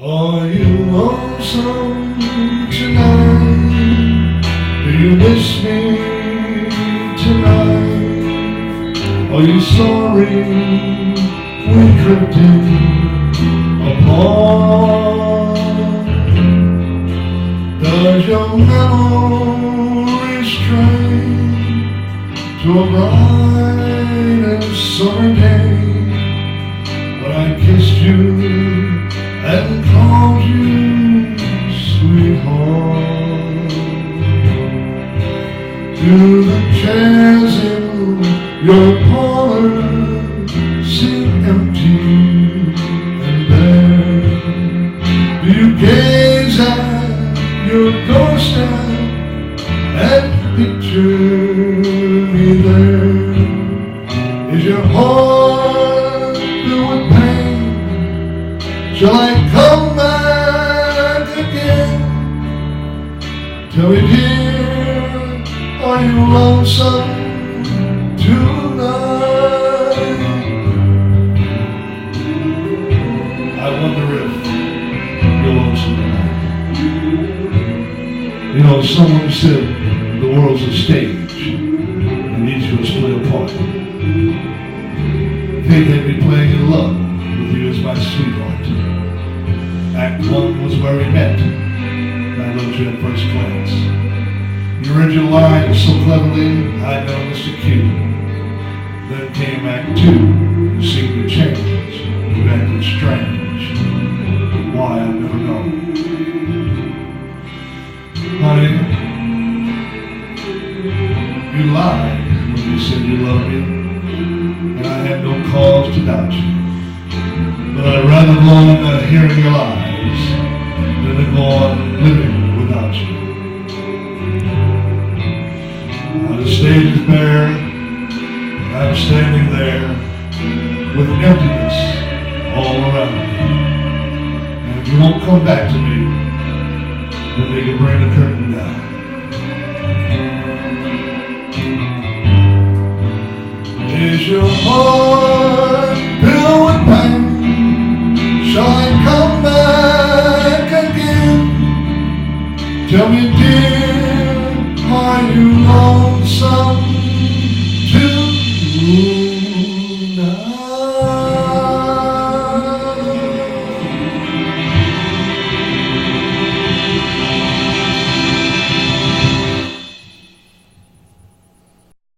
Are you lonesome tonight? Do you miss me tonight? Are you sorry we drifted apart? Does your memory stray to a bright and summer day when I kissed you and called you sweetheart? Do the chairs in your parlor seem empty and bare? Do you gaze at your doorstep and picture me there? Is your heart filled with pain? Shall I come back again? Tell me, dear, are you lonesome tonight? I wonder if you're lonesome tonight. You know, someone said the world's a stage and each of us play a part. Think they'd be playing in love with you as my sweetheart. Act 1 was where we met, and I loved you at first glance. You read your lines so cleverly, I know Mr. Q. Then came Act 2, you seemed to change, you acted strange. Why, I never know. Honey, you lied when you said you loved me, and I had no cause to doubt you. But I'd rather go on hearing your lies than to go on living without you. Now the stage is bare, and I'm standing there with emptiness all around me. And if you won't come back to me, then they can bring the curtain down.